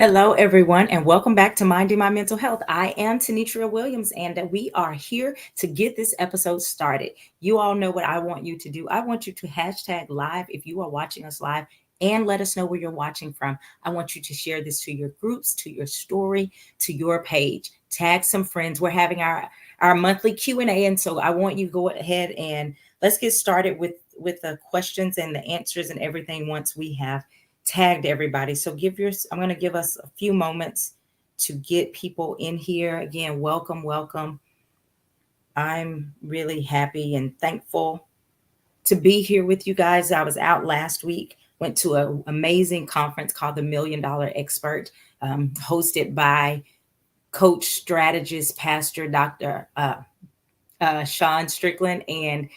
Hello, everyone, and welcome back to Minding My Mental Health. I am Tanitria Williams, and we are here to get this episode started. You all know what I want you to do. I want you to hashtag live if you are watching us live and let us know where you're watching from. I want you to share this to your groups, to your story, to your page. Tag some friends. We're having our monthly Q&A, and so I want you to go ahead and let's get started with the questions and the answers and everything once we have tagged everybody. So I'm going to give us a few moments to get people in here. Again, welcome. I'm really happy and thankful to be here with you guys. I was out last week, went to an amazing conference called the $1,000,000 Expert, hosted by coach, strategist, pastor, Dr. Sean Strickland, and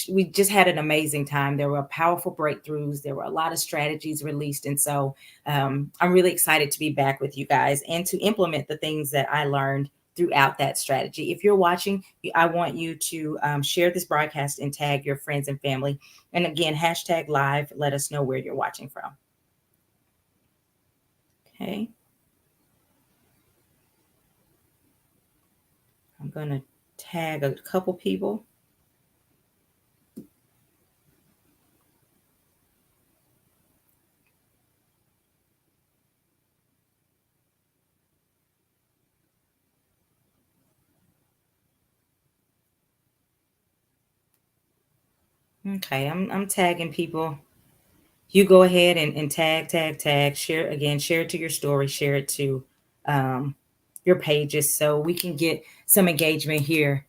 we just had an amazing time. There were powerful breakthroughs. There were a lot of strategies released. And so I'm really excited to be back with you guys and to implement the things that I learned throughout that strategy. If you're watching, I want you to share this broadcast and tag your friends and family. And again, hashtag live. Let us know where you're watching from. Okay. I'm going to tag a couple people. Okay, I'm tagging people. You go ahead and tag, share it to your story, share it to your pages so we can get some engagement here.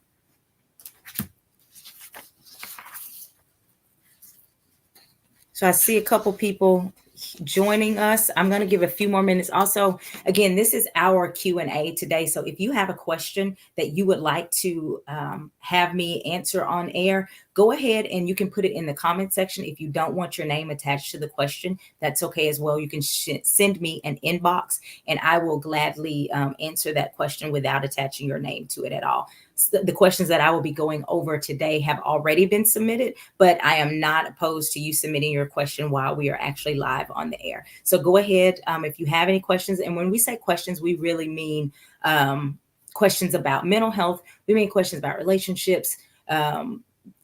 So I see a couple people joining us. I'm going to give a few more minutes. Also, again, this is our Q&A today. So if you have a question that you would like to have me answer on air, go ahead and you can put it in the comment section. If you don't want your name attached to the question, that's okay as well. You can send me an inbox and I will gladly answer that question without attaching your name to it at all. The questions that I will be going over today have already been submitted, but I am not opposed to you submitting your question while we are actually live on the air. So go ahead if you have any questions. And when we say questions, we really mean questions about mental health. We mean questions about relationships,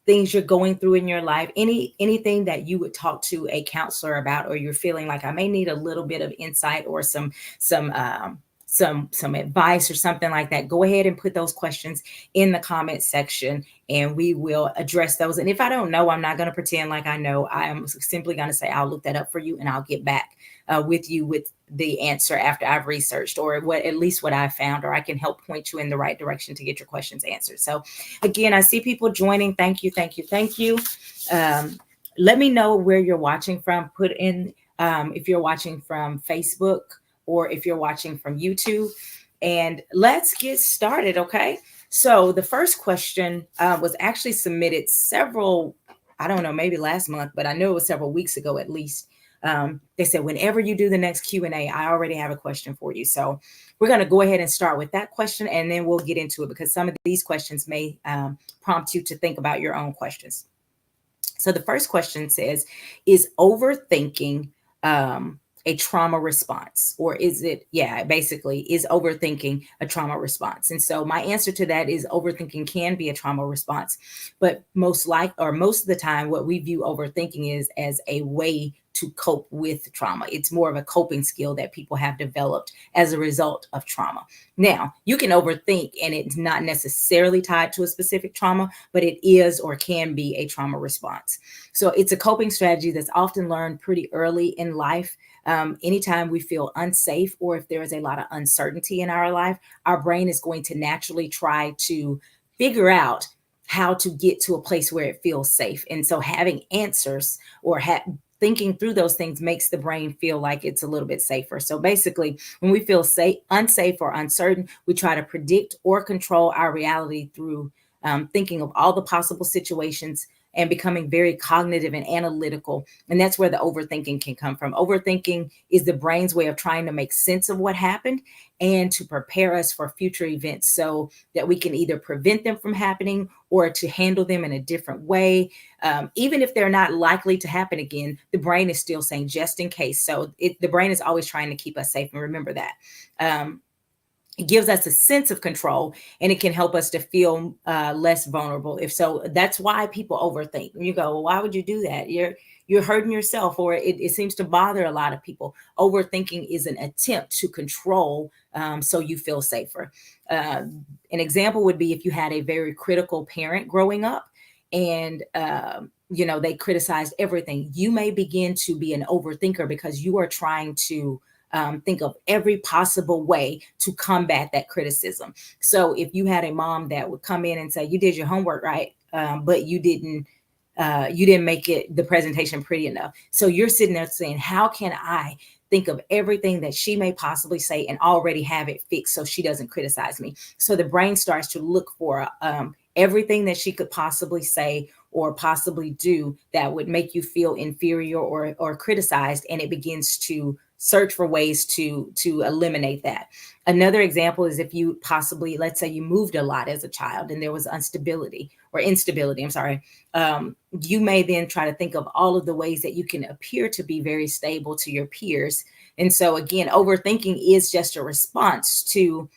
things you're going through in your life, anything that you would talk to a counselor about, or you're feeling like I may need a little bit of insight or some advice or something like that. Go ahead and put those questions in the comment section and we will address those. And if I don't know, I'm not going to pretend like I know. I am simply going to say, I'll look that up for you and I'll get back with you with the answer after I've researched or at least what I found, or I can help point you in the right direction to get your questions answered. So again, I see people joining. Thank you. Let me know where you're watching from. Put in if you're watching from Facebook, or if you're watching from YouTube. And let's get started, okay? So the first question was actually submitted I don't know, maybe last month, but I know it was several weeks ago at least. They said, whenever you do the next Q&A, I already have a question for you. So we're going to go ahead and start with that question, and then we'll get into it because some of these questions may prompt you to think about your own questions. So the first question says, is overthinking a trauma response, or is overthinking a trauma response? And so my answer to that is overthinking can be a trauma response, but most of the time what we view overthinking is as a way to cope with trauma. It's more of a coping skill that people have developed as a result of trauma. Now, you can overthink and it's not necessarily tied to a specific trauma, but it is or can be a trauma response. So it's a coping strategy that's often learned pretty early in life. Anytime we feel unsafe or if there is a lot of uncertainty in our life, our brain is going to naturally try to figure out how to get to a place where it feels safe. And so having answers or thinking through those things makes the brain feel like it's a little bit safer. So basically, when we feel unsafe or uncertain, we try to predict or control our reality through thinking of all the possible situations and becoming very cognitive and analytical. And that's where the overthinking can come from. Overthinking is the brain's way of trying to make sense of what happened and to prepare us for future events so that we can either prevent them from happening or to handle them in a different way. Even if they're not likely to happen again, the brain is still saying just in case. So the brain is always trying to keep us safe. And remember that. It gives us a sense of control, and it can help us to feel less vulnerable. If so, that's why people overthink. You go, well, why would you do that? You're hurting yourself, or it seems to bother a lot of people. Overthinking is an attempt to control so you feel safer. An example would be if you had a very critical parent growing up, and they criticized everything. You may begin to be an overthinker because you are trying to think of every possible way to combat that criticism. So if you had a mom that would come in and say, you did your homework right, but you didn't make the presentation pretty enough. So you're sitting there saying, how can I think of everything that she may possibly say and already have it fixed so she doesn't criticize me? So the brain starts to look for everything that she could possibly say or possibly do that would make you feel inferior or criticized, and it begins to search for ways to eliminate that. Another example is if you possibly, let's say you moved a lot as a child and there was instability, I'm sorry. You may then try to think of all of the ways that you can appear to be very stable to your peers. And so again, overthinking is just a response to,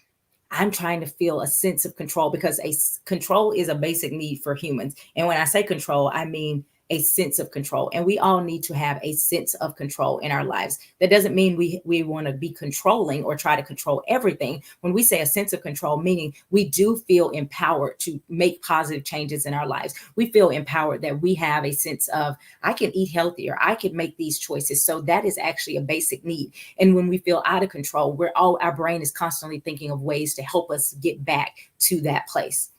I'm trying to feel a sense of control, because control is a basic need for humans. And when I say control, I mean a sense of control. And we all need to have a sense of control in our lives. That doesn't mean we want to be controlling or try to control everything. When we say a sense of control, meaning we do feel empowered to make positive changes in our lives. We feel empowered that we have a sense of, I can eat healthier, I can make these choices. So that is actually a basic need. And when we feel out of control, our brain is constantly thinking of ways to help us get back to that place.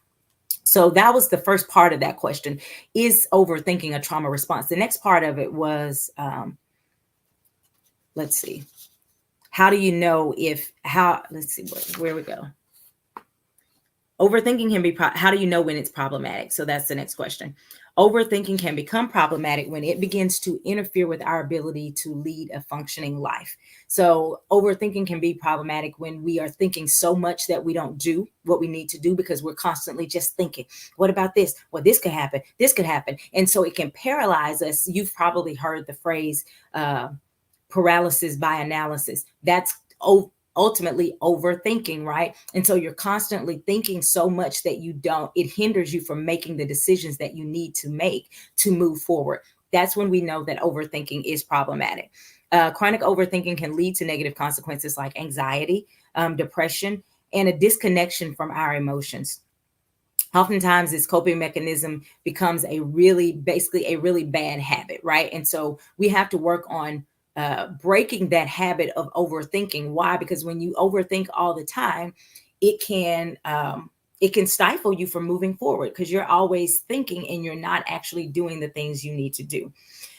So that was the first part of that question. Is overthinking a trauma response? The next part of it was, let's see. How do you know let's see where we go. Overthinking can be, how do you know when it's problematic? So that's the next question. Overthinking can become problematic when it begins to interfere with our ability to lead a functioning life. So overthinking can be problematic when we are thinking so much that we don't do what we need to do because we're constantly just thinking, what about this? Well, this could happen. This could happen. And so it can paralyze us. You've probably heard the phrase paralysis by analysis. That's ultimately overthinking, right? And so you're constantly thinking so much that it hinders you from making the decisions that you need to make to move forward. That's when we know that overthinking is problematic. Chronic overthinking can lead to negative consequences like anxiety, depression, and a disconnection from our emotions. Oftentimes this coping mechanism becomes basically a really bad habit, right? And so we have to work on breaking that habit of overthinking. Why? Because when you overthink all the time, it can stifle you from moving forward because you're always thinking and you're not actually doing the things you need to do.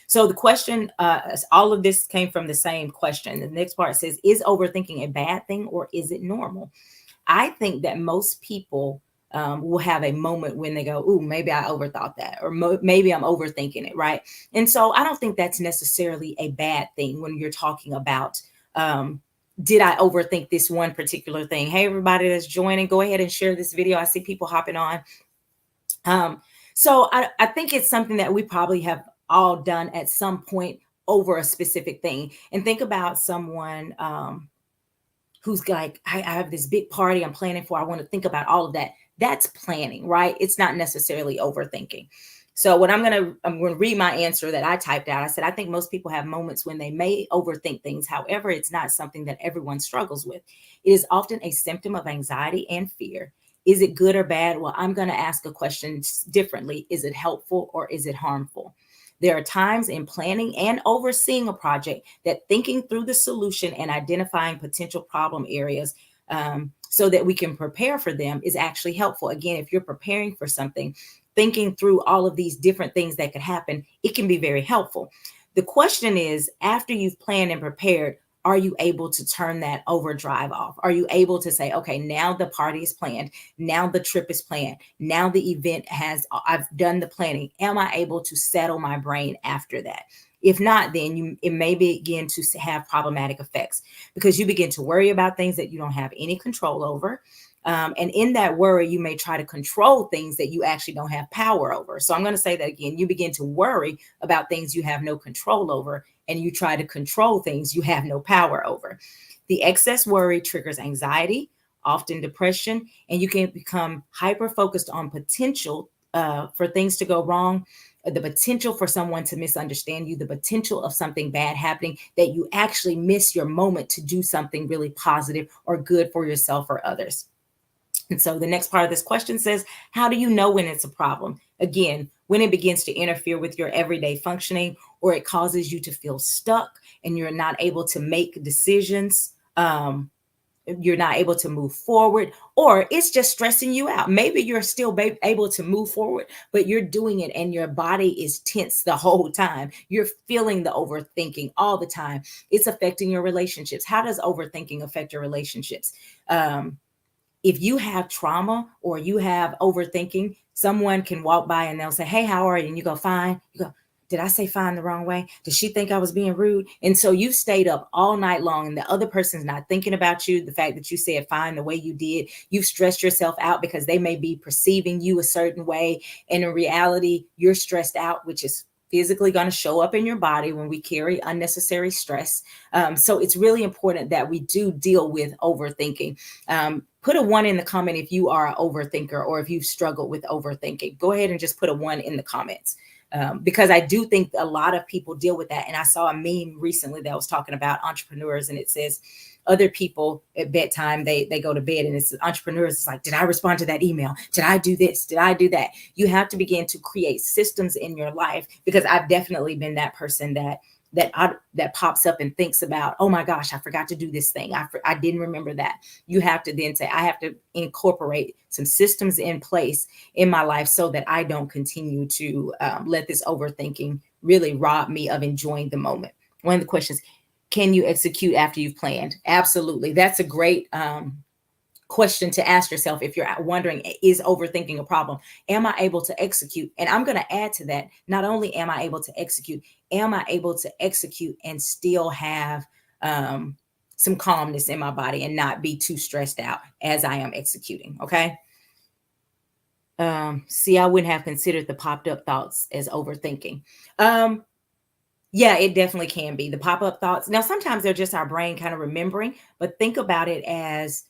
So the question, all of this came from the same question. The next part says, is overthinking a bad thing or is it normal? I think that most people will have a moment when they go, ooh, maybe I overthought that, or maybe I'm overthinking it, right? And so I don't think that's necessarily a bad thing when you're talking about, did I overthink this one particular thing? Hey, everybody that's joining, go ahead and share this video. I see people hopping on. So I think it's something that we probably have all done at some point over a specific thing. And think about someone who's like, I have this big party I'm planning for. I want to think about all of that. That's planning, right? It's not necessarily overthinking. So I'm going to read my answer that I typed out. I said, I think most people have moments when they may overthink things. However, it's not something that everyone struggles with. It is often a symptom of anxiety and fear. Is it good or bad? Well, I'm going to ask a question differently. Is it helpful or is it harmful? There are times in planning and overseeing a project that thinking through the solution and identifying potential problem areas so that we can prepare for them is actually helpful. Again, if you're preparing for something, thinking through all of these different things that could happen, it can be very helpful. The question is, after you've planned and prepared, are you able to turn that overdrive off? Are you able to say, okay, now the party is planned, now the trip is planned, now the event I've done the planning. Am I able to settle my brain after that? If not, then it may begin to have problematic effects, because you begin to worry about things that you don't have any control over. And in that worry, you may try to control things that you actually don't have power over. So I'm going to say that again. You begin to worry about things you have no control over, and you try to control things you have no power over. The excess worry triggers anxiety, often depression, and you can become hyper focused on potential for things to go wrong, the potential for someone to misunderstand you, the potential of something bad happening, that you actually miss your moment to do something really positive or good for yourself or others. And so the next part of this question says, how do you know when it's a problem? Again, when it begins to interfere with your everyday functioning, or it causes you to feel stuck and you're not able to make decisions. You're not able to move forward, or it's just stressing you out. Maybe you're still able to move forward, but you're doing it and your body is tense the whole time. You're feeling the overthinking all the time. It's affecting your relationships. How does overthinking affect your relationships? If you have trauma or you have overthinking, someone can walk by and they'll say, hey, how are you? And you go, fine. You go, did I say fine the wrong way? Did she think I was being rude? And so you've stayed up all night long and the other person's not thinking about you. The fact that you said fine the way you did, you've stressed yourself out because they may be perceiving you a certain way. And in reality, you're stressed out, which is physically going to show up in your body when we carry unnecessary stress. So it's really important that we do deal with overthinking. Put a 1 in the comment if you are an overthinker or if you've struggled with overthinking. Go ahead and just put a 1 in the comments. Because I do think a lot of people deal with that. And I saw a meme recently that was talking about entrepreneurs, and it says other people at bedtime, they go to bed, and it's entrepreneurs. It's like, did I respond to that email? Did I do this? Did I do that? You have to begin to create systems in your life, because I've definitely been that person that pops up and thinks about, oh my gosh, I forgot to do this thing. I didn't remember that. You have to then say, I have to incorporate some systems in place in my life so that I don't continue to let this overthinking really rob me of enjoying the moment. One of the questions, can you execute after you've planned? Absolutely. That's a great question to ask yourself if you're wondering, is overthinking a problem? Am I able to execute? And I'm going to add to that, not only am I able to execute, am I able to execute and still have some calmness in my body and not be too stressed out as I am executing? Okay. See, I wouldn't have considered the popped up thoughts as overthinking. Yeah, it definitely can be the pop-up thoughts. Now, sometimes they're just our brain kind of remembering, but think about it as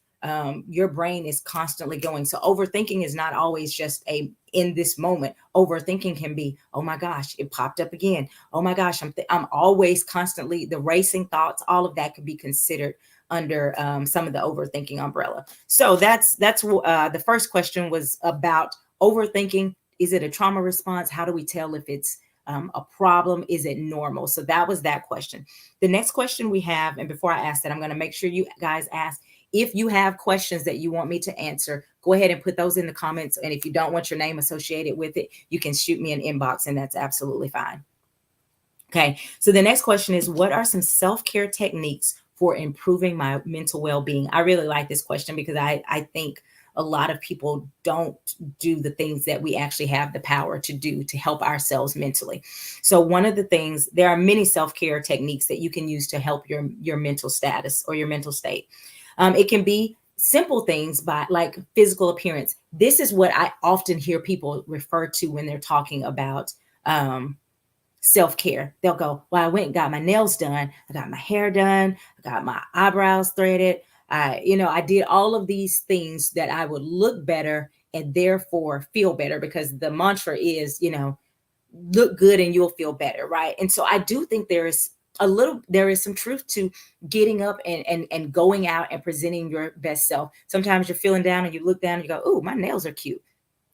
your brain is constantly going. So overthinking is not always just in this moment. Overthinking can be, oh my gosh, it popped up again. Oh my gosh, I'm always constantly the racing thoughts. All of that could be considered under some of the overthinking umbrella. So that's the first question was about overthinking. Is it a trauma response? How do we tell if it's a problem? Is it normal? So that was that question. The next question we have, and before I ask that, I'm going to make sure you guys ask, if you have questions that you want me to answer, go ahead and put those in the comments. And if you don't want your name associated with it, you can shoot me an inbox, and that's absolutely fine. Okay. So the next question is, what are some self-care techniques for improving my mental well-being? I really like this question because I think a lot of people don't do the things that we actually have the power to do to help ourselves mentally. So one of the things, there are many self-care techniques that you can use to help your mental status or your mental state. It can be simple things by like physical appearance. This is what I often hear people refer to when they're talking about self-care. They'll go, well, I went and got my nails done. I got my hair done. I got my eyebrows threaded. I did all of these things that I would look better and therefore feel better, because the mantra is, look good and you'll feel better. Right. And so I do think there is some truth to getting up and going out and presenting your best self. Sometimes you're feeling down and you look down and you go, oh, my nails are cute.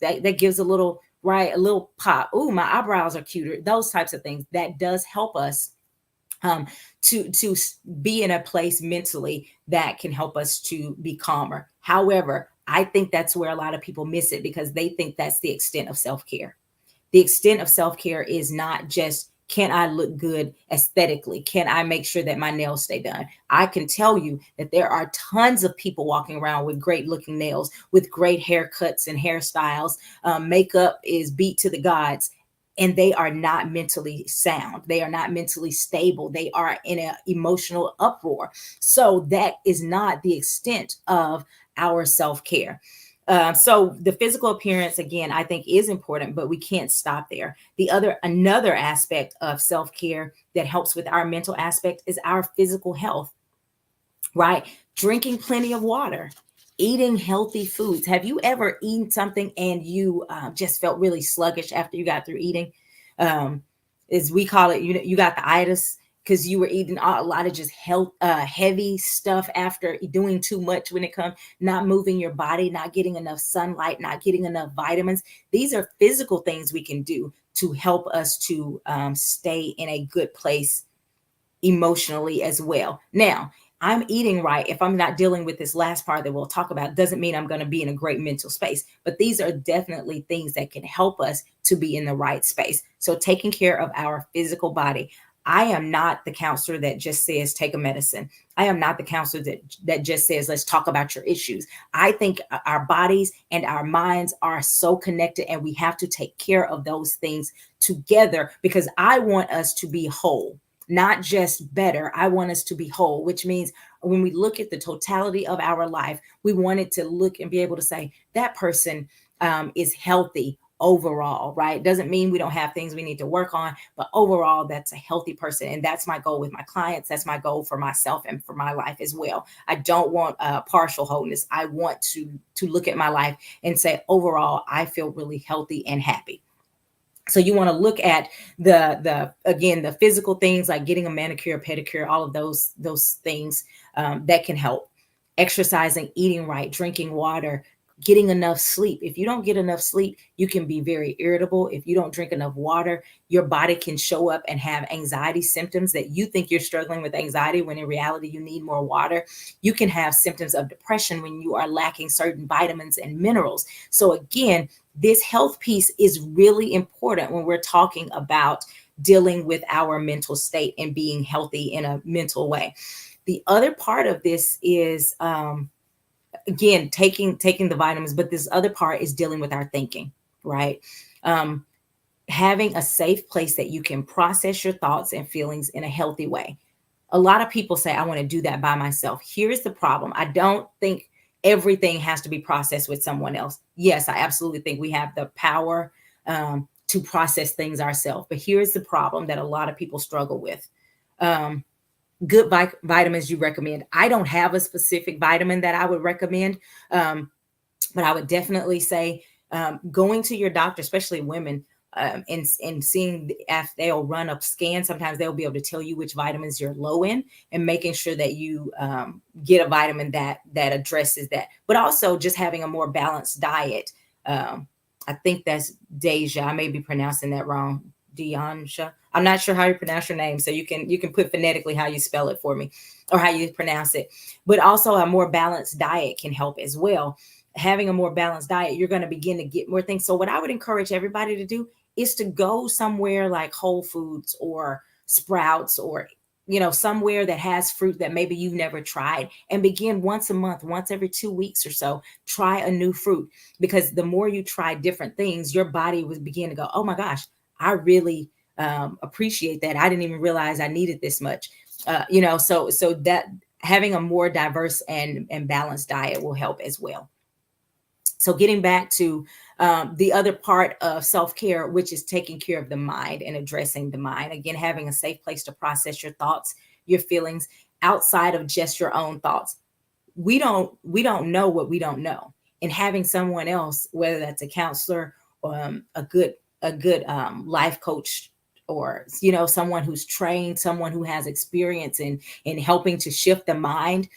That gives a little pop. Oh, my eyebrows are cuter. Those types of things. That does help us to be in a place mentally that can help us to be calmer. However, I think that's where a lot of people miss it, because they think that's the extent of self-care. The extent of self-care is not just Can I look good aesthetically? Can I make sure that my nails stay done? I can tell you that there are tons of people walking around with great looking nails, with great haircuts and hairstyles. Makeup is beat to the gods, and they are not mentally sound. They are not mentally stable. They are in an emotional uproar. So that is not the extent of our self care. So the physical appearance, again, I think is important, but we can't stop there. Another aspect of self care that helps with our mental aspect is our physical health, right? Drinking plenty of water, eating healthy foods. Have you ever eaten something and you just felt really sluggish after you got through eating? Um, as we call it, you got the itis because you were eating a lot of just heavy stuff after doing too much when it comes, not moving your body, not getting enough sunlight, not getting enough vitamins. These are physical things we can do to help us to stay in a good place emotionally as well. Now, I'm eating right. If I'm not dealing with this last part that we'll talk about, doesn't mean I'm going to be in a great mental space. But these are definitely things that can help us to be in the right space. So, taking care of our physical body. I am not the counselor that just says take a medicine. I am not the counselor that just says let's talk about your issues. I think our bodies and our minds are so connected, and we have to take care of those things together because I want us to be whole, not just better. I want us to be whole, which means when we look at the totality of our life, we want it to look and be able to say that person is healthy overall, right? Doesn't mean we don't have things we need to work on, but overall, that's a healthy person. And that's my goal with my clients. That's my goal for myself and for my life as well. I don't want partial wholeness. I want to look at my life and say, overall, I feel really healthy and happy. So you want to look at the physical things like getting a manicure, pedicure, all of those things that can help. Exercising, eating right, drinking water, getting enough sleep. If you don't get enough sleep, you can be very irritable. If you don't drink enough water, your body can show up and have anxiety symptoms that you think you're struggling with anxiety when in reality you need more water. You can have symptoms of depression when you are lacking certain vitamins and minerals. So again, this health piece is really important when we're talking about dealing with our mental state and being healthy in a mental way. The other part of this is again taking the vitamins, but this other part is dealing with our thinking, right? Having a safe place that you can process your thoughts and feelings in a healthy way. A lot of people say I want to do that by myself. Here's the problem. I don't think everything has to be processed with someone else. Yes, I absolutely think we have the power to process things ourselves. But here's the problem that a lot of people struggle with. Good vitamins you recommend. I don't have a specific vitamin that I would recommend, but I would definitely say going to your doctor, especially women, and seeing if they'll run up scan. Sometimes they'll be able to tell you which vitamins you're low in, and making sure that you get a vitamin that addresses that. But also just having a more balanced diet. I think that's Deja. I may be pronouncing that wrong. Deansha. I'm not sure how you pronounce your name, so you can put phonetically how you spell it for me or how you pronounce it. But also a more balanced diet can help as well. Having a more balanced diet, you're going to begin to get more things. So what I would encourage everybody to do is to go somewhere like Whole Foods or Sprouts or somewhere that has fruit that maybe you've never tried, and begin once a month, once every 2 weeks or so, try a new fruit. Because the more you try different things, your body would begin to go, oh my gosh, I really appreciate that. I didn't even realize I needed this much. So that having a more diverse and balanced diet will help as well. So getting back to the other part of self-care, which is taking care of the mind and addressing the mind. Again, having a safe place to process your thoughts, your feelings outside of just your own thoughts. We don't know what we don't know. And having someone else, whether that's a counselor or a good life coach, or someone who's trained, someone who has experience in helping to shift the mind,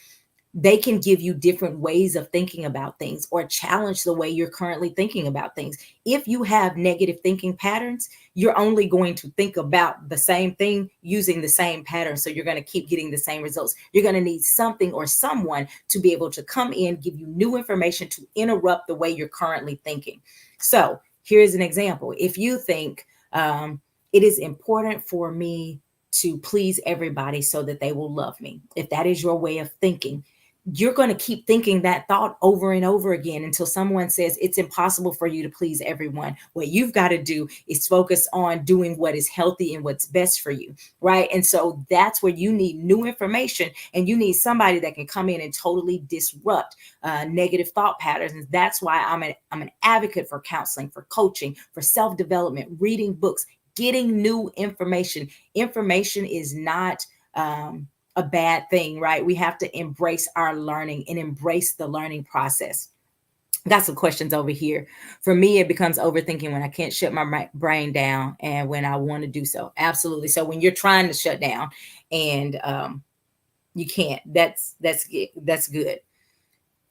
they can give you different ways of thinking about things or challenge the way you're currently thinking about things. If you have negative thinking patterns, you're only going to think about the same thing using the same pattern. So you're going to keep getting the same results. You're going to need something or someone to be able to come in, give you new information to interrupt the way you're currently thinking. So here's an example. If you think, it is important for me to please everybody so that they will love me. If that is your way of thinking, you're going to keep thinking that thought over and over again until someone says it's impossible for you to please everyone. What you've got to do is focus on doing what is healthy and what's best for you, right? And so that's where you need new information, and you need somebody that can come in and totally disrupt negative thought patterns. And that's why I'm an advocate for counseling, for coaching, for self-development, reading books, getting new information. Information is not a bad thing, right? We have to embrace our learning and embrace the learning process. Got some questions over here. For me, it becomes overthinking when I can't shut my brain down and when I want to do so. Absolutely. So when you're trying to shut down and you can't, that's good.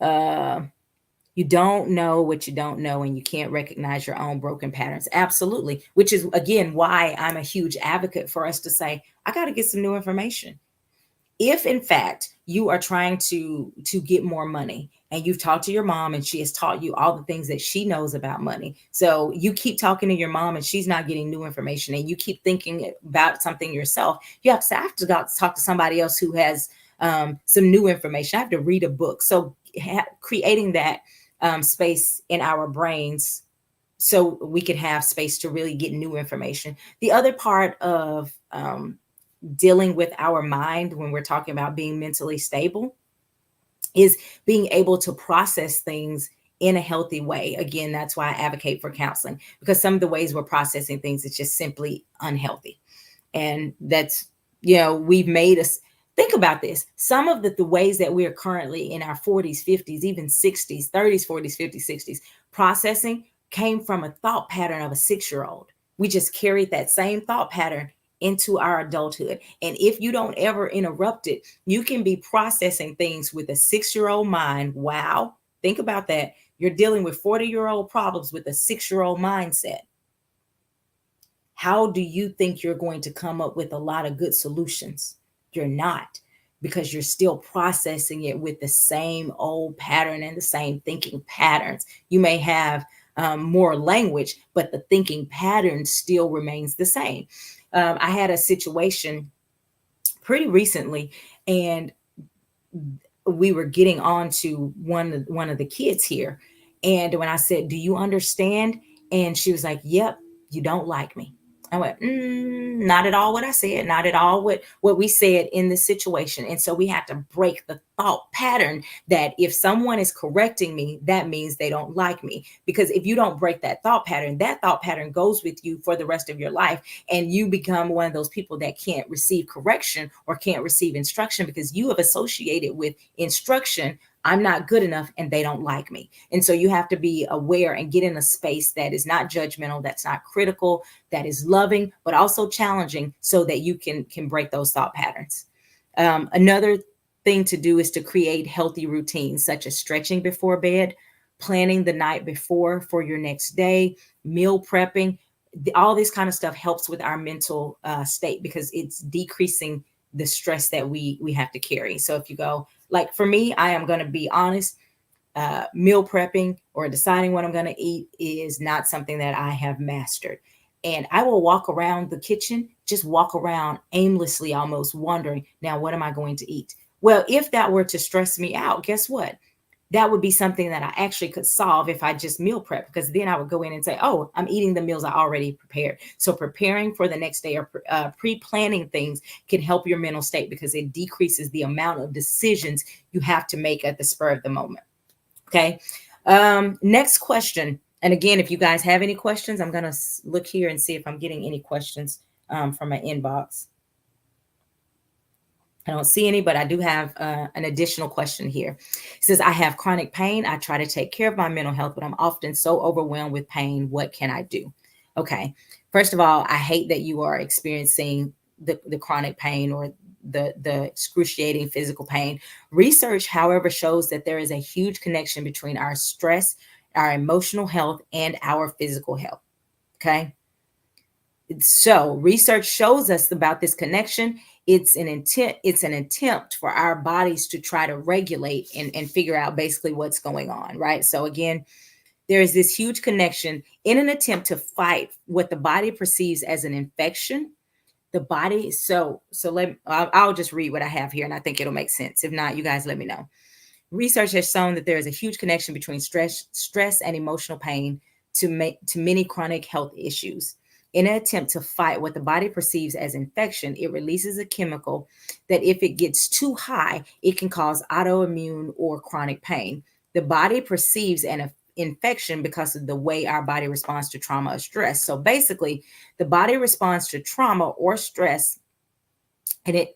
You don't know what you don't know, and you can't recognize your own broken patterns. Absolutely. Which is, again, why I'm a huge advocate for us to say, I got to get some new information. If in fact you are trying to get more money, and you've talked to your mom and she has taught you all the things that she knows about money, so you keep talking to your mom and she's not getting new information, and you keep thinking about something yourself, you have to say, I have to talk to somebody else who has some new information. I have to read a book. So creating that space in our brains so we can have space to really get new information. The other part of dealing with our mind when we're talking about being mentally stable is being able to process things in a healthy way. Again, that's why I advocate for counseling, because some of the ways we're processing things is just simply unhealthy. And that's, we've made us think about this. Some of the ways that we are currently in our 40s, 50s, even 60s, 30s, 40s, 50s, 60s processing came from a thought pattern of a 6-year-old. We just carried that same thought pattern into our adulthood. And if you don't ever interrupt it, you can be processing things with a 6-year-old mind. Wow. Think about that. You're dealing with 40-year-old problems with a 6-year-old mindset. How do you think you're going to come up with a lot of good solutions? You're not, because you're still processing it with the same old pattern and the same thinking patterns. You may have more language, but the thinking pattern still remains the same. I had a situation pretty recently, and we were getting on to one of the kids here. And when I said, do you understand? And she was like, yep, you don't like me. I went, not at all what I said, not at all what we said in this situation. And so we had to break the thought pattern that if someone is correcting me, that means they don't like me. Because if you don't break that thought pattern goes with you for the rest of your life. And you become one of those people that can't receive correction or can't receive instruction because you have associated with instruction, I'm not good enough and they don't like me. And so you have to be aware and get in a space that is not judgmental, that's not critical, that is loving, but also challenging, so that you can break those thought patterns. Another thing to do is to create healthy routines, such as stretching before bed, planning the night before for your next day, meal prepping. All this kind of stuff helps with our mental state, because it's decreasing the stress that we have to carry. So if you go, like for me, I am going to be honest, meal prepping or deciding what I'm going to eat is not something that I have mastered. And I will walk around the kitchen, just walk around aimlessly, almost wondering, now, what am I going to eat? Well, if that were to stress me out, guess what? That would be something that I actually could solve if I just meal prep, because then I would go in and say, oh, I'm eating the meals I already prepared. So preparing for the next day or pre-planning things can help your mental state, because it decreases the amount of decisions you have to make at the spur of the moment. Okay. Next question. And again, if you guys have any questions, I'm going to look here and see if I'm getting any questions from my inbox. I don't see any, but I do have an additional question here. It says, I have chronic pain. I try to take care of my mental health, but I'm often so overwhelmed with pain. What can I do? Okay. First of all, I hate that you are experiencing the chronic pain or the excruciating physical pain. Research, however, shows that there is a huge connection between our stress, our emotional health, and our physical health. Okay. So research shows us about this connection. It's an attempt for our bodies to try to regulate and figure out basically what's going on, right? So again, there is this huge connection in an attempt to fight what the body perceives as an infection. The body, I'll just read what I have here and I think it'll make sense. If not, you guys let me know. Research has shown that there is a huge connection between stress and emotional pain to many chronic health issues. In an attempt to fight what the body perceives as infection, it releases a chemical that, if it gets too high, it can cause autoimmune or chronic pain. The body perceives an infection because of the way our body responds to trauma or stress. So basically, the body responds to trauma or stress, and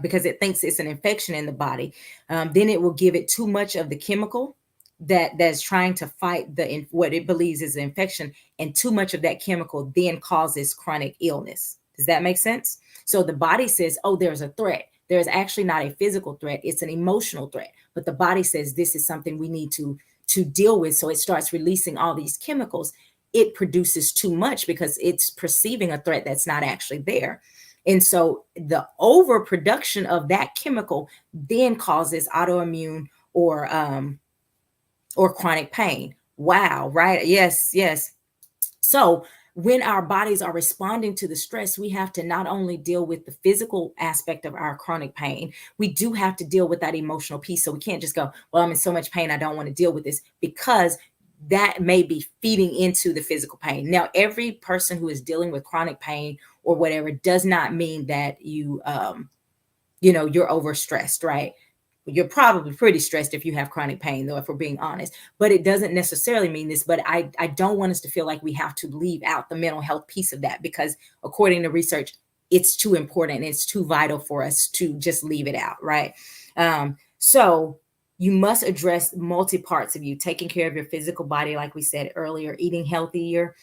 because it thinks it's an infection in the body, then it will give it too much of the chemical that's trying to fight what it believes is an infection, and too much of that chemical then causes chronic illness. Does that make sense? So the body says, oh, there's a threat. There's actually not a physical threat. It's an emotional threat. But the body says this is something we need to deal with. So it starts releasing all these chemicals. It produces too much because it's perceiving a threat that's not actually there. And so the overproduction of that chemical then causes autoimmune or chronic pain. Wow, right? Yes, yes. So when our bodies are responding to the stress, we have to not only deal with the physical aspect of our chronic pain, we do have to deal with that emotional piece. So we can't just go, well, I'm in so much pain, I don't want to deal with this, because that may be feeding into the physical pain. Now, every person who is dealing with chronic pain or whatever does not mean that you're overstressed, right? You're probably pretty stressed if you have chronic pain, though, if we're being honest. But it doesn't necessarily mean this. But I don't want us to feel like we have to leave out the mental health piece of that, because according to research, it's too important. It's too vital for us to just leave it out, right? So you must address multi parts of you: taking care of your physical body, like we said earlier, eating healthier,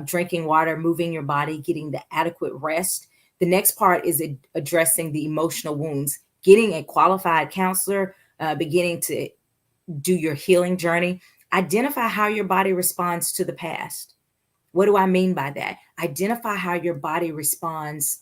drinking water, moving your body, getting the adequate rest. The next part is addressing the emotional wounds, getting a qualified counselor, beginning to do your healing journey. Identify how your body responds to the past. What do I mean by that? Identify how your body responds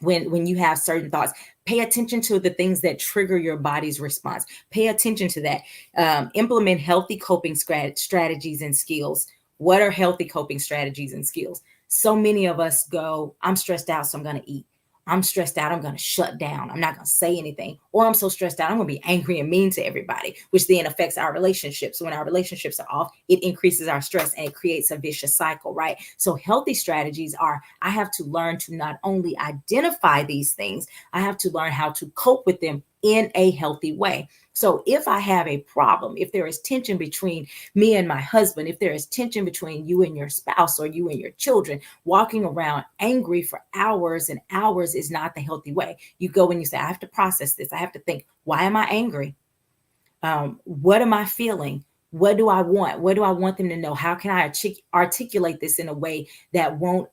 when you have certain thoughts. Pay attention to the things that trigger your body's response. Pay attention to that. Implement healthy coping strategies and skills. What are healthy coping strategies and skills? So many of us go, I'm stressed out, so I'm going to eat. I'm stressed out, I'm going to shut down. I'm not going to say anything. Or I'm so stressed out, I'm going to be angry and mean to everybody, which then affects our relationships. When our relationships are off, it increases our stress and it creates a vicious cycle, right? So healthy strategies are, I have to learn to not only identify these things, I have to learn how to cope with them in a healthy way. So if I have a problem, if there is tension between me and my husband, if there is tension between you and your spouse or you and your children, walking around angry for hours and hours is not the healthy way. You go and you say, I have to process this. I have to think, why am I angry? What am I feeling? What do I want? What do I want them to know? How can I articulate this in a way that won't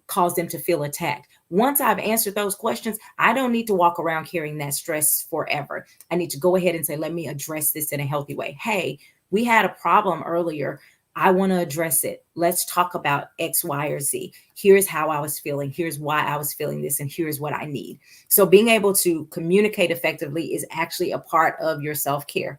cause them to feel attacked? Once I've answered those questions, I don't need to walk around carrying that stress forever. I need to go ahead and say, let me address this in a healthy way. Hey, we had a problem earlier. I want to address it. Let's talk about X, Y, or Z. Here's how I was feeling. Here's why I was feeling this. And here's what I need. So being able to communicate effectively is actually a part of your self-care.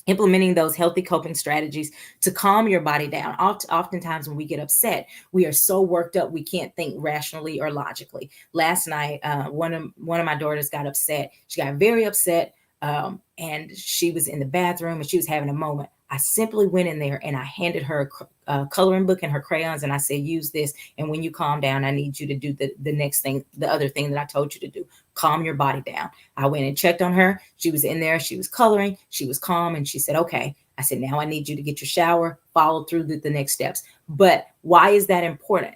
Implementing those healthy coping strategies to calm your body down. Oftentimes when we get upset, we are so worked up, we can't think rationally or logically. Last night, one of my daughters got upset. She got very upset, and she was in the bathroom and she was having a moment. I simply went in there and I handed her a coloring book and her crayons. And I said, use this. And when you calm down, I need you to do the next thing, the other thing that I told you to do. Calm your body down. I went and checked on her. She was in there. She was coloring. She was calm. And she said, okay. I said, now I need you to get your shower, follow through the next steps. But why is that important?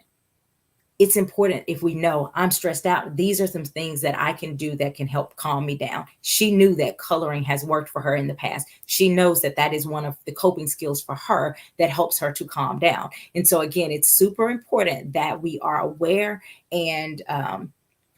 It's important if we know I'm stressed out. These are some things that I can do that can help calm me down. She knew that coloring has worked for her in the past. She knows that that is one of the coping skills for her that helps her to calm down. And so again, it's super important that we are aware and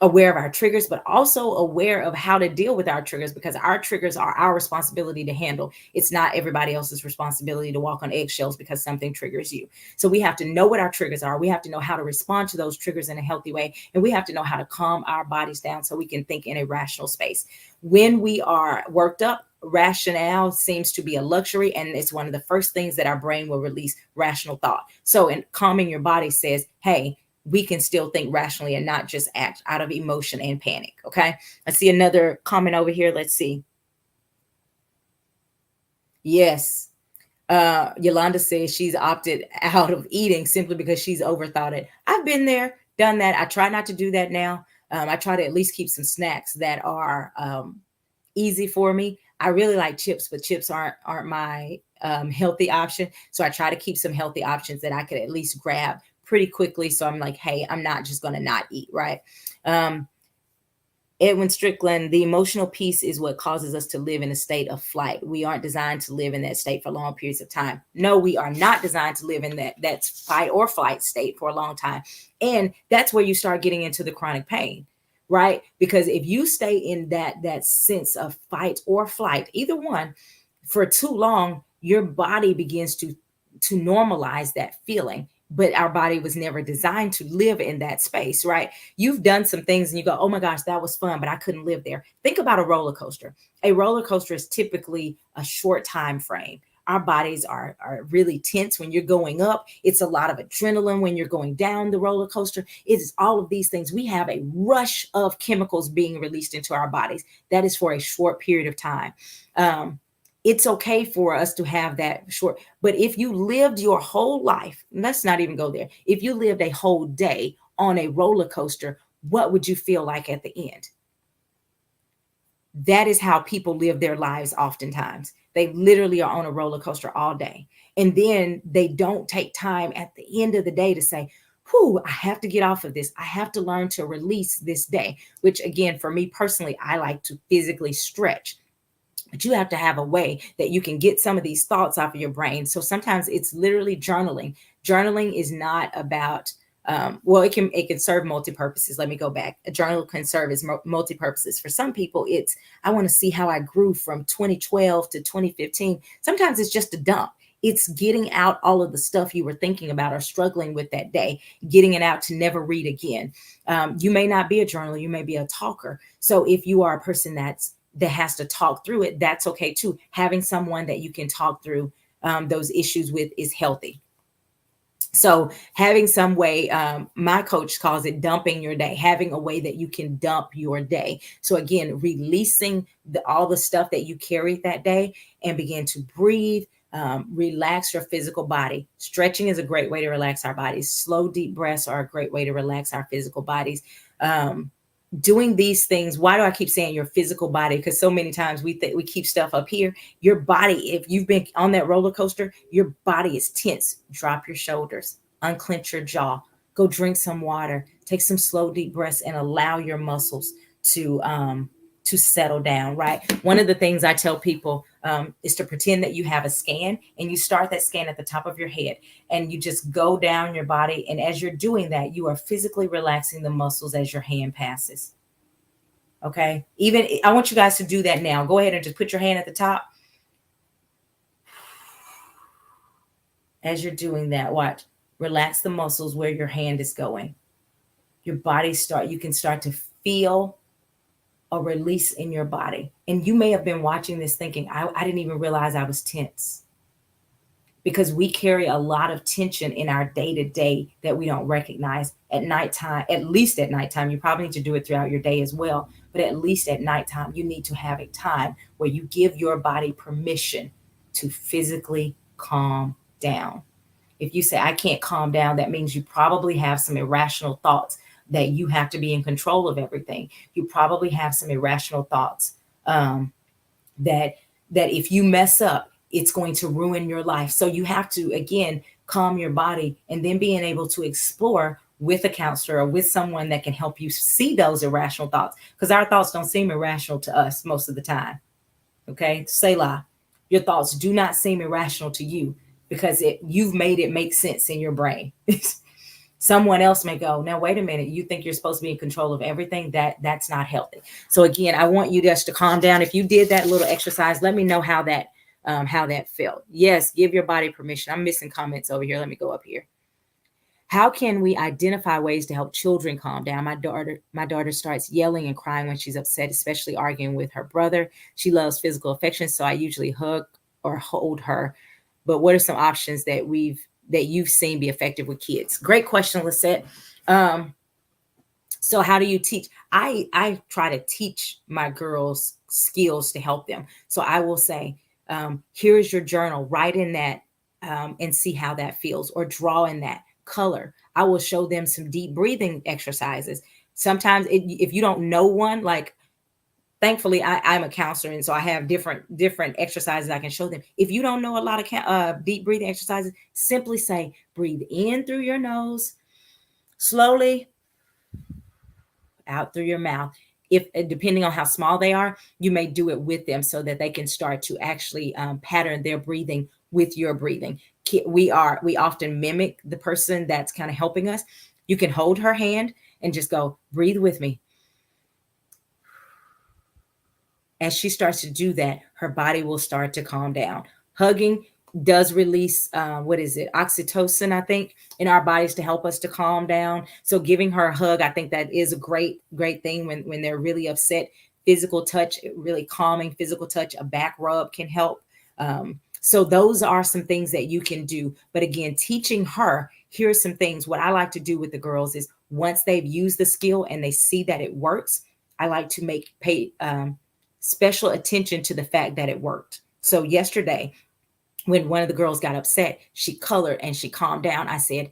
aware of our triggers, but also aware of how to deal with our triggers, because our triggers are our responsibility to handle. It's not everybody else's responsibility to walk on eggshells because something triggers you. So we have to know what our triggers are. We have to know how to respond to those triggers in a healthy way. And we have to know how to calm our bodies down so we can think in a rational space. When we are worked up, rationale seems to be a luxury, and it's one of the first things that our brain will release, rational thought. So in calming your body says, hey, we can still think rationally and not just act out of emotion and panic. Okay. I see another comment over here. Let's see. Yes. Yolanda says she's opted out of eating simply because she's overthought it. I've been there, done that. I try not to do that now. I try to at least keep some snacks that are easy for me. I really like chips, but chips aren't my healthy option. So I try to keep some healthy options that I could at least grab pretty quickly. So I'm like, hey, I'm not just going to not eat, right? Edwin Strickland, the emotional piece is what causes us to live in a state of flight. We aren't designed to live in that state for long periods of time. No, we are not designed to live in that fight or flight state for a long time. And that's where you start getting into the chronic pain, right? Because if you stay in that sense of fight or flight, either one, for too long, your body begins to normalize that feeling. But our body was never designed to live in that space, right? You've done some things and you go, oh my gosh, that was fun, but I couldn't live there. Think about a roller coaster. A roller coaster is typically a short time frame. Our bodies are really tense when you're going up. It's a lot of adrenaline when you're going down the roller coaster. It's all of these things. We have a rush of chemicals being released into our bodies. That is for a short period of time. It's okay for us to have that short, but if you lived your whole life, let's not even go there. If you lived a whole day on a roller coaster, what would you feel like at the end? That is how people live their lives oftentimes. They literally are on a roller coaster all day. And then they don't take time at the end of the day to say, whew, I have to get off of this. I have to learn to release this day, which again, for me personally, I like to physically stretch. But you have to have a way that you can get some of these thoughts off of your brain. So sometimes it's literally journaling. Journaling is not about, well, it can serve multi-purposes. Let me go back. A journal can serve as multi-purposes. For some people, it's, I want to see how I grew from 2012 to 2015. Sometimes it's just a dump. It's getting out all of the stuff you were thinking about or struggling with that day, getting it out to never read again. You may not be a journaler. You may be a talker. So if you are a person that has to talk through it, that's okay too. Having someone that you can talk through those issues with is healthy. So having some way, my coach calls it dumping your day, having a way that you can dump your day. So again, releasing all the stuff that you carried that day and begin to breathe, relax your physical body. Stretching is a great way to relax our bodies. Slow, deep breaths are a great way to relax our physical bodies. Doing these things. Why do I keep saying your physical body? Because so many times we keep stuff up here. Your body, if you've been on that roller coaster, your body is tense. Drop your shoulders, unclench your jaw, go drink some water, take some slow, deep breaths, and allow your muscles to settle down, right? One of the things I tell people is to pretend that you have a scan, and you start that scan at the top of your head and you just go down your body. And as you're doing that, you are physically relaxing the muscles as your hand passes. Okay. Even I want you guys to do that now. Go ahead and just put your hand at the top. As you're doing that, watch, relax the muscles where your hand is going. Your body you can start to feel a release in your body. And you may have been watching this thinking, I didn't even realize I was tense. Because we carry a lot of tension in our day-to-day that we don't recognize at nighttime, at least at nighttime. You probably need to do it throughout your day as well. But at least at nighttime, you need to have a time where you give your body permission to physically calm down. If you say, I can't calm down, that means you probably have some irrational thoughts that you have to be in control of everything. You probably have some irrational thoughts that if you mess up, it's going to ruin your life. So you have to, again, calm your body and then being able to explore with a counselor or with someone that can help you see those irrational thoughts, because our thoughts don't seem irrational to us most of the time. Okay. Selah. Your thoughts do not seem irrational to you because you've made it make sense in your brain. Someone else may go, now, wait a minute. You think you're supposed to be in control of everything? That's not healthy. So again, I want you just to calm down. If you did that little exercise, let me know how that felt. Yes. Give your body permission. I'm missing comments over here. Let me go up here. How can we identify ways to help children calm down? My daughter starts yelling and crying when she's upset, especially arguing with her brother. She loves physical affection, so I usually hug or hold her. But what are some options that you've seen be effective with kids? Great question, Lisette. Um, so how do you teach? I try to teach my girls skills to help them. So I will say, here's your journal, write in that, and see how that feels, or draw in that color. I will show them some deep breathing exercises. Sometimes if you don't know one, like, thankfully I'm a counselor, and so I have different exercises I can show them. If you don't know a lot of deep breathing exercises, simply say, breathe in through your nose slowly, out through your mouth. If depending on how small they are, you may do it with them so that they can start to actually pattern their breathing with your breathing. We often mimic the person that's kind of helping us. You can hold her hand and just go, breathe with me. As she starts to do that, her body will start to calm down. Hugging does release, what is it, oxytocin, I think, in our bodies to help us to calm down. So giving her a hug, I think that is a great thing when they're really upset. Physical touch, really calming physical touch, a back rub can help. So those are some things that you can do. But again, teaching her, here's some things. What I like to do with the girls is, once they've used the skill and they see that it works, I like to pay special attention to the fact that it worked. So yesterday, when one of the girls got upset, she colored and she calmed down. I said,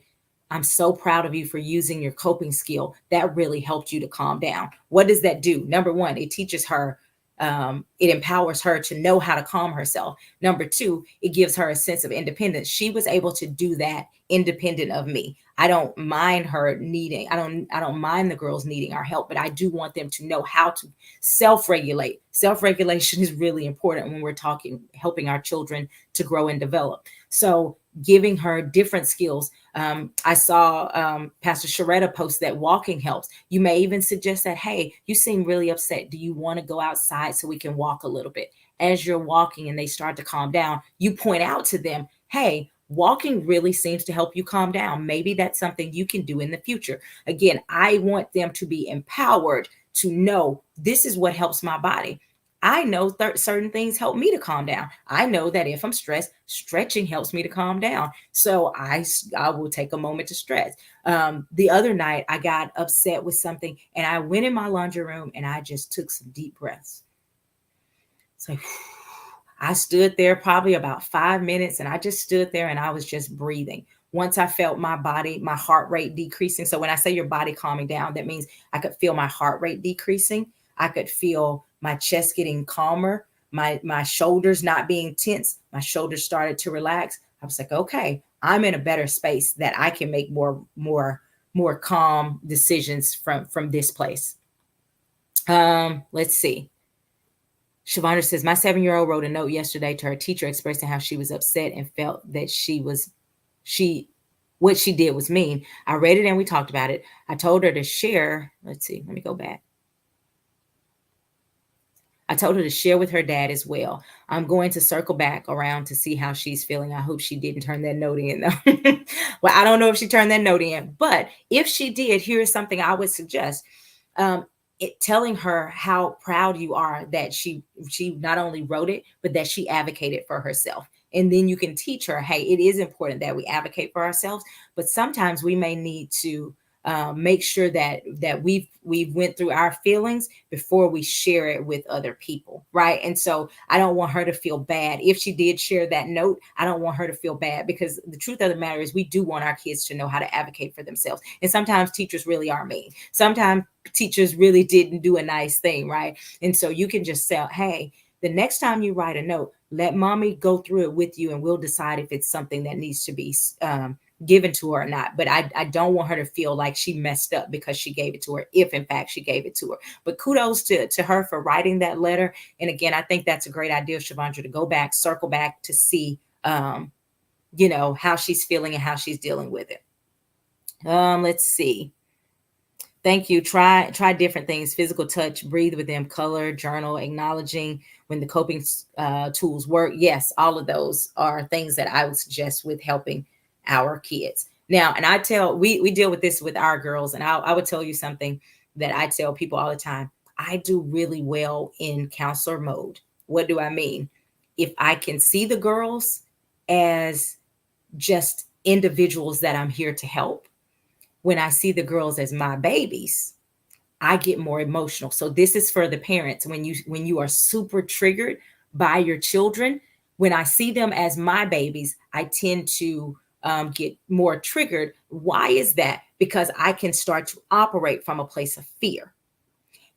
I'm so proud of you for using your coping skill. That really helped you to calm down. What does that do? Number one, it teaches her, it empowers her to know how to calm herself. Number two, it gives her a sense of independence. She was able to do that independent of me. I don't mind her needing, I don't mind the girls needing our help, but I do want them to know how to self-regulate. Self-regulation is really important when we're talking, helping our children to grow and develop. So giving her different skills. I saw Pastor Sharetta post that walking helps. You may even suggest that, hey, you seem really upset. Do you want to go outside so we can walk a little bit? As you're walking and they start to calm down, you point out to them, hey, walking really seems to help you calm down. Maybe that's something you can do in the future. Again, I want them to be empowered to know this is what helps my body. I know certain things help me to calm down. I know that if I'm stressed, stretching helps me to calm down. So I will take a moment to stretch. The other night, I got upset with something, and I went in my laundry room and I just took some deep breaths. So I stood there probably about 5 minutes, and I just stood there and I was just breathing. Once I felt my body, my heart rate decreasing. So when I say your body calming down, that means I could feel my heart rate decreasing. I could feel my chest getting calmer, my shoulders not being tense. My shoulders started to relax. I was like, okay, I'm in a better space that I can make more calm decisions from this place. Let's see. Shavonda says, my 7-year-old wrote a note yesterday to her teacher expressing how she was upset and felt that what she did was mean. I read it and we talked about it. I told her to share. Let's see, let me go back. I told her to share with her dad as well. I'm going to circle back around to see how she's feeling. I hope she didn't turn that note in, though. Well, I don't know if she turned that note in, but if she did, here's something I would suggest. Telling her how proud you are that she not only wrote it, but that she advocated for herself. And then you can teach her, hey, it is important that we advocate for ourselves, but sometimes we may need to make sure that we've went through our feelings before we share it with other people, right? And so I don't want her to feel bad if she did share that note. I don't want her to feel bad, because the truth of the matter is we do want our kids to know how to advocate for themselves. And sometimes teachers really are mean. Sometimes teachers really didn't do a nice thing, right? And so you can just say, hey, the next time you write a note, let mommy go through it with you, and we'll decide if it's something that needs to be given to her or not. But I don't want her to feel like she messed up because she gave it to her, if in fact she gave it to her. But kudos to her for writing that letter. And again, I think that's a great idea, Shavandra, to go back, circle back to see, how she's feeling and how she's dealing with it. Let's see. Thank you. Try different things. Physical touch, breathe with them, color, journal, acknowledging when the coping tools work. Yes, all of those are things that I would suggest with helping our kids. Now, and I tell, we deal with this with our girls, and I would tell you something that I tell people all the time. I do really well in counselor mode. What do I mean? If I can see the girls as just individuals that I'm here to help, when I see the girls as my babies, I get more emotional. So this is for the parents. When you are super triggered by your children, when I see them as my babies, I tend to get more triggered. Why is that? Because I can start to operate from a place of fear.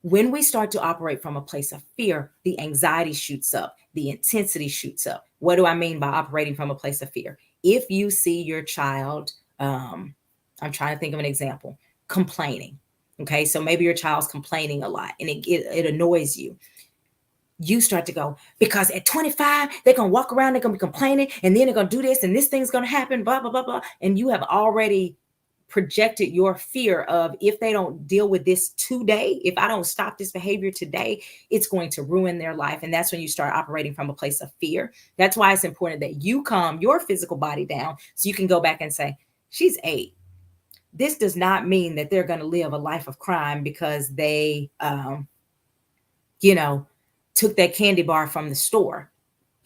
When we start to operate from a place of fear, the anxiety shoots up, the intensity shoots up. What do I mean by operating from a place of fear? If you see your child, I'm trying to think of an example, complaining. Okay, so maybe your child's complaining a lot and it annoys you. You start to go, because at 25, they're going to walk around, they're going to be complaining, and then they're going to do this, and this thing's going to happen, blah, blah, blah, blah. And you have already projected your fear of, if they don't deal with this today, if I don't stop this behavior today, it's going to ruin their life. And that's when you start operating from a place of fear. That's why it's important that you calm your physical body down so you can go back and say, she's 8. This does not mean that they're going to live a life of crime because they, you know, took that candy bar from the store.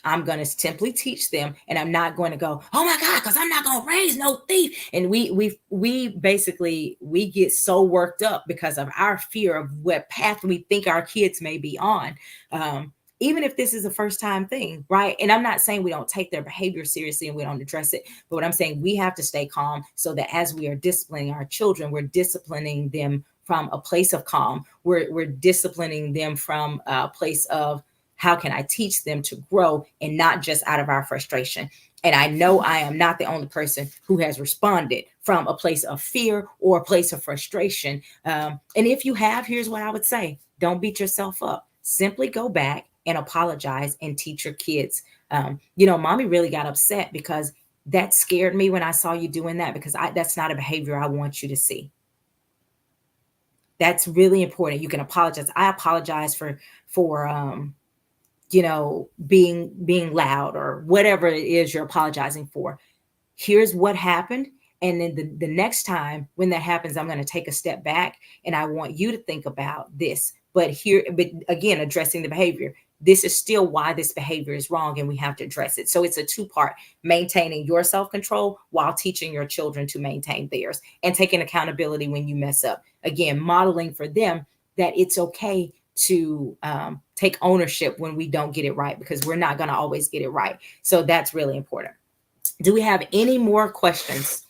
I'm going to simply teach them, and I'm not going to go, oh my God, because I'm not going to raise no thief. And we basically, we get so worked up because of our fear of what path we think our kids may be on. Even if this is a first time thing, right? And I'm not saying we don't take their behavior seriously and we don't address it, but what I'm saying, we have to stay calm so that as we are disciplining our children, we're disciplining them from a place of calm. We're disciplining them from a place of, how can I teach them to grow, and not just out of our frustration. And I know I am not the only person who has responded from a place of fear or a place of frustration. And if you have, here's what I would say: don't beat yourself up. Simply go back and apologize and teach your kids. Mommy really got upset because that scared me when I saw you doing that, because that's not a behavior I want you to see. That's really important. You can apologize. I apologize for being loud or whatever it is you're apologizing for. Here's what happened. And then the next time when that happens, I'm going to take a step back and I want you to think about this. But again, addressing the behavior. This is still why this behavior is wrong, and we have to address it. So it's a two-part: maintaining your self-control while teaching your children to maintain theirs, and taking accountability when you mess up. Again, modeling for them that it's okay to take ownership when we don't get it right, because we're not going to always get it right. So that's really important. Do we have any more questions?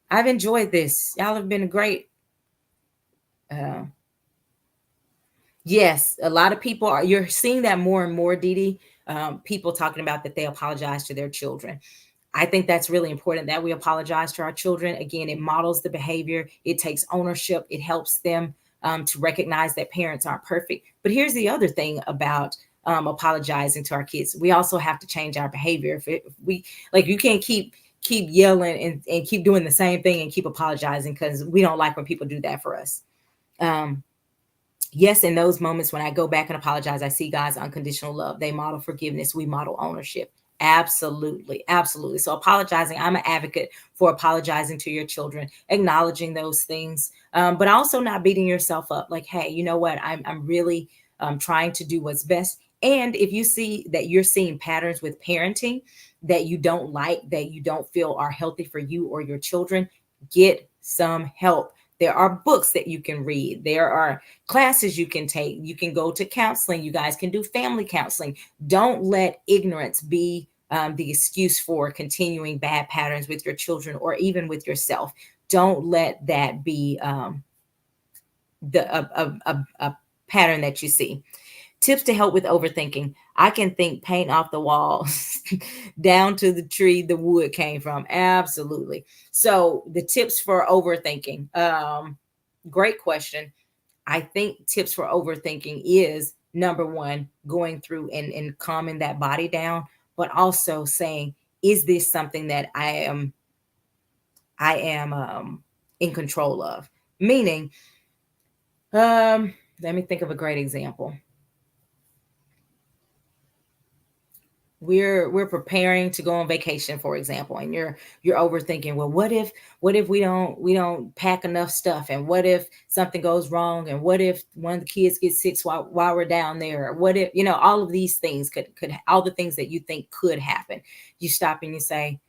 I've enjoyed this. Y'all have been great. Yes, a lot of people are, you're seeing that more and more, Dee Dee. People talking about that they apologize to their children. I think that's really important that we apologize to our children. Again, it models the behavior, it takes ownership, it helps them to recognize that parents aren't perfect. But here's the other thing about apologizing to our kids: we also have to change our behavior. If we, like, you can't keep yelling and keep doing the same thing and keep apologizing, because we don't like when people do that for us. Yes, in those moments when I go back and apologize, I see God's unconditional love. They model forgiveness, we model ownership. Absolutely, absolutely. So apologizing, I'm an advocate for apologizing to your children, acknowledging those things, but also not beating yourself up. Like, hey, you know what? I'm really trying to do what's best. And if you see that you're seeing patterns with parenting that you don't like, that you don't feel are healthy for you or your children, get some help. There are books that you can read. There are classes you can take. You can go to counseling. You guys can do family counseling. Don't let ignorance be the excuse for continuing bad patterns with your children or even with yourself. Don't let that be a pattern that you see. Tips to help with overthinking. I can think paint off the wall down to the tree the wood came from. Absolutely. So the tips for overthinking. Great question. I think tips for overthinking is, number one, going through and calming that body down, but also saying, is this something that I am in control of? Meaning, let me think of a great example. we're preparing to go on vacation, for example, and you're overthinking, well, what if we don't pack enough stuff, and what if something goes wrong, and what if one of the kids gets sick while we're down there, or what if, all of these things could all the things that you think could happen. You stop and you say,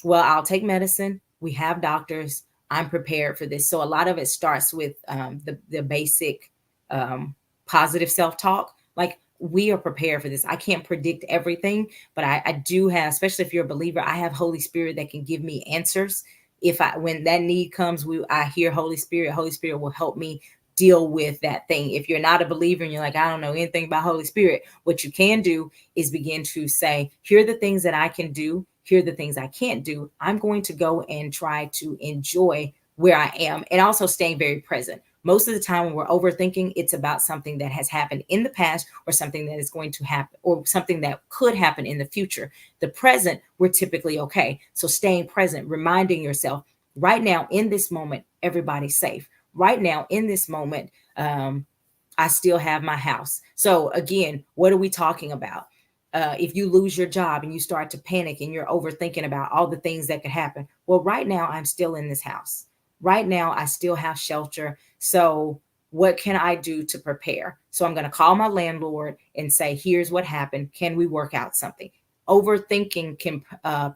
well, I'll take medicine. We have doctors. I'm prepared for this. So a lot of it starts with the basic um, positive self-talk. Like, we are prepared for this. I can't predict everything, but I do have, especially if you're a believer, I have Holy Spirit that can give me answers. When that need comes, I hear Holy Spirit. Holy Spirit will help me deal with that thing. If you're not a believer and you're like, I don't know anything about Holy Spirit, what you can do is begin to say, here are the things that I can do. Here are the things I can't do. I'm going to go and try to enjoy where I am, and also staying very present. Most of the time when we're overthinking, it's about something that has happened in the past, or something that is going to happen, or something that could happen in the future. The present, we're typically okay. So staying present, reminding yourself, right now in this moment, everybody's safe. Right now in this moment, I still have my house. So again, what are we talking about? If you lose your job and you start to panic and you're overthinking about all the things that could happen, well, right now I'm still in this house. Right now I still have shelter. So what can I do to prepare? So I'm going to call my landlord and say, here's what happened. Can we work out something? Overthinking can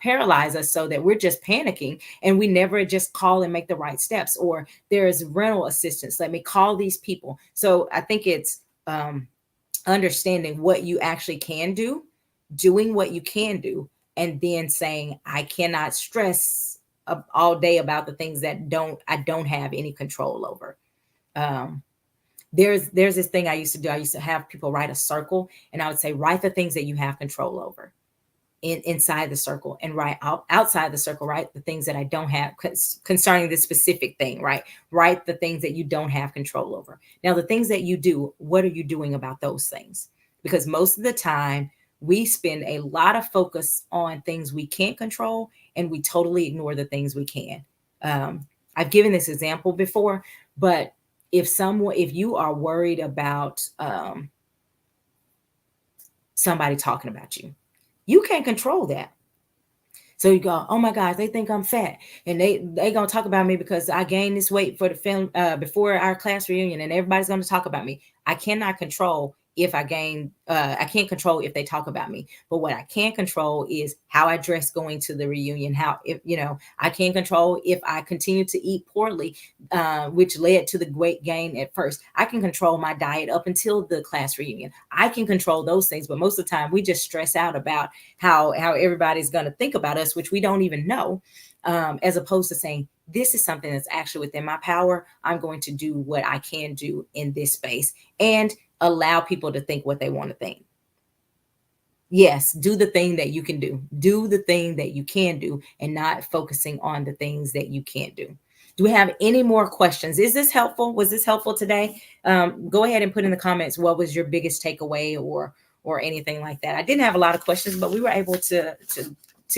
paralyze us so that we're just panicking and we never just call and make the right steps. Or there's rental assistance. Let me call these people. So I think it's understanding what you actually can do, doing what you can do, and then saying, I cannot stress all day about the things that I don't have any control over. Um, there's this thing I used to do. I used to have people write a circle, and I would say, write the things that you have control over inside the circle, and outside the circle, write the things that I don't have concerning this specific thing, right? Write the things that you don't have control over. Now, the things that you do, what are you doing about those things? Because most of the time we spend a lot of focus on things we can't control, and we totally ignore the things we can. I've given this example before, but if you are worried about somebody talking about you, you can't control that. So you go, oh my gosh, they think I'm fat, and they gonna talk about me because I gained this weight for the film before our class reunion, and everybody's gonna talk about me. I cannot control if I gain. I can't control if they talk about me. But what I can control is how I dress going to the reunion. How, if I can control if I continue to eat poorly, which led to the weight gain at first. I can control my diet up until the class reunion. I can control those things, but most of the time we just stress out about how everybody's going to think about us, which we don't even know, as opposed to saying, this is something that's actually within my power. I'm going to do what I can do in this space, and allow people to think what they want to think. Yes, do the thing that you can do. Do the thing that you can do, and not focusing on the things that you can't do. Do we have any more questions? Is this helpful? Was this helpful today? Go ahead and put in the comments, what was your biggest takeaway, or anything like that. I didn't have a lot of questions, but we were able to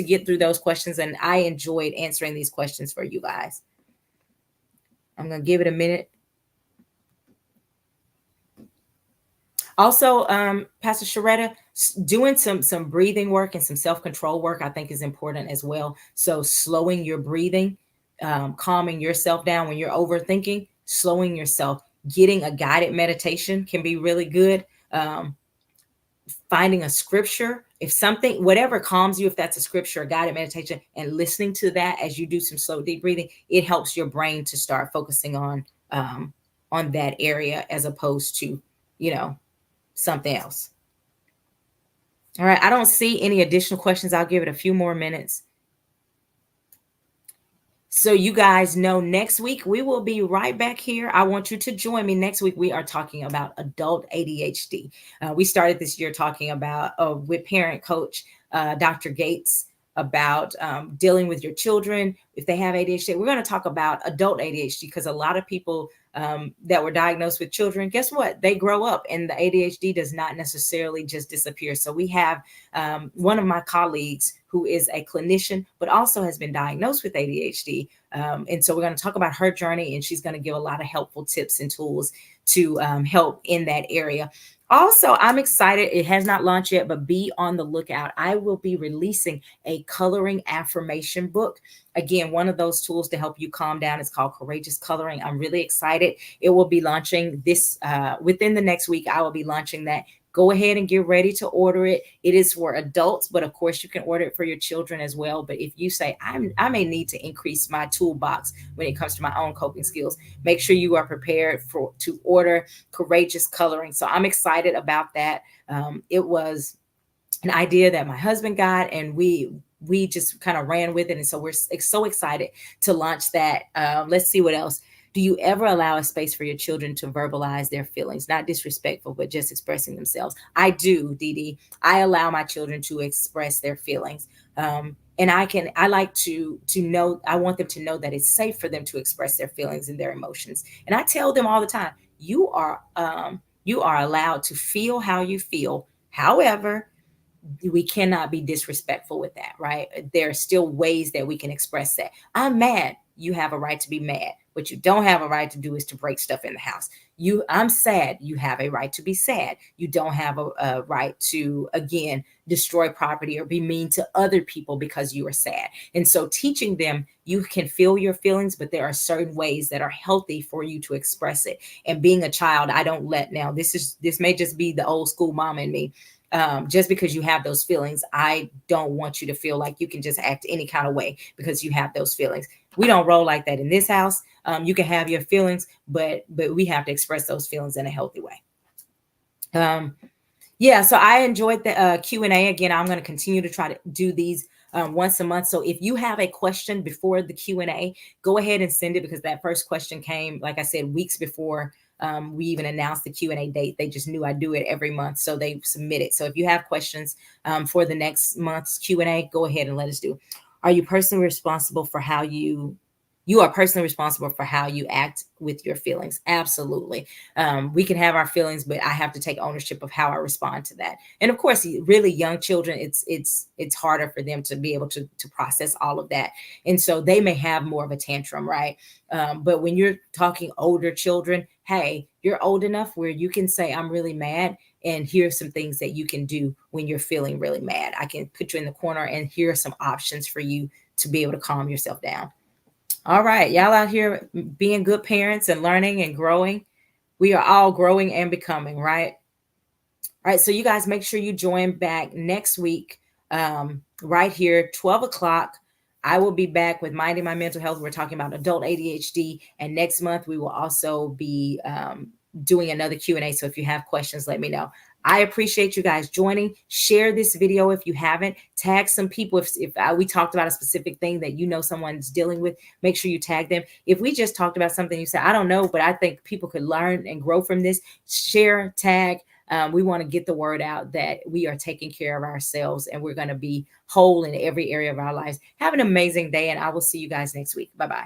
get through those questions, and I enjoyed answering these questions for you guys. I'm going to give it a minute. Also, Pastor Sharetta, doing some breathing work and some self-control work, I think, is important as well. So slowing your breathing, calming yourself down when you're overthinking, slowing yourself, getting a guided meditation can be really good. Finding a scripture, if something, whatever calms you, if that's a scripture, a guided meditation, and listening to that as you do some slow, deep breathing, it helps your brain to start focusing on that area, as opposed to, something else. All right. I don't see any additional questions. I'll give it a few more minutes. So you guys know, next week we will be right back here. I want you to join me. Next week we are talking about adult ADHD. We started this year talking about with parent coach Dr. Gates about dealing with your children if they have ADHD. We're going to talk about adult ADHD, because a lot of people that were diagnosed with children, guess what? They grow up, and the ADHD does not necessarily just disappear. So we have one of my colleagues who is a clinician, but also has been diagnosed with ADHD. And so we're going to talk about her journey, and she's going to give a lot of helpful tips and tools to help in that area. Also, I'm excited. It has not launched yet, but be on the lookout. I will be releasing a coloring affirmation book. Again, one of those tools to help you calm down. It's called Courageous Coloring. I'm really excited. It will be launching this within the next week. I will be launching that. Go ahead and get ready to order it. It is for adults, but of course you can order it for your children as well. But if you say, I may need to increase my toolbox when it comes to my own coping skills, make sure you are prepared to order Courageous Coloring. So I'm excited about that. It was an idea that my husband got, and we just kind of ran with it. And so we're so excited to launch that. Let's see what else. Do you ever allow a space for your children to verbalize their feelings? Not disrespectful, but just expressing themselves. I do, Dee Dee. I allow my children to express their feelings. And I like to know, I want them to know that it's safe for them to express their feelings and their emotions. And I tell them all the time, you are allowed to feel how you feel. However, we cannot be disrespectful with that, right? There are still ways that we can express that. I'm mad. You have a right to be mad. What you don't have a right to do is to break stuff in the house. I'm sad. You have a right to be sad. You don't have a right to, again, destroy property or be mean to other people because you are sad. And so teaching them, you can feel your feelings, but there are certain ways that are healthy for you to express it. And being a child, I don't let, now this may just be the old school mom in me. Just because you have those feelings, I don't want you to feel like you can just act any kind of way because you have those feelings. We don't roll like that in this house. You can have your feelings, but we have to express those feelings in a healthy way. Yeah, so I enjoyed the Q&A. Again, I'm going to continue to try to do these once a month. So if you have a question before the Q&A, go ahead and send it, because that first question came, like I said, weeks before we even announced the Q&A date. They just knew I do it every month, so they submit it. So if you have questions for the next month's Q&A, go ahead and let us do. Are you personally responsible for how you are personally responsible for how you act with your feelings? Absolutely. We can have our feelings, but I have to take ownership of how I respond to that. And of course, really young children, it's harder for them to be able to process all of that. And so they may have more of a tantrum, right? But when you're talking older children, hey, you're old enough where you can say, I'm really mad, and here's some things that you can do when you're feeling really mad. I can put you in the corner, and here are some options for you to be able to calm yourself down. All right, y'all out here being good parents and learning and growing. We are all growing and becoming, right? All right, so you guys make sure you join back next week, right here, 12 o'clock. I will be back with Minding My Mental Health. We're talking about adult ADHD. And next month, we will also be doing another Q&A. So if you have questions, let me know. I appreciate you guys joining. Share this video if you haven't. Tag some people. If we talked about a specific thing that you know someone's dealing with, make sure you tag them. If we just talked about something you said, I don't know, but I think people could learn and grow from this, share, tag. We want to get the word out that we are taking care of ourselves, and we're going to be whole in every area of our lives. Have an amazing day, and I will see you guys next week. Bye-bye.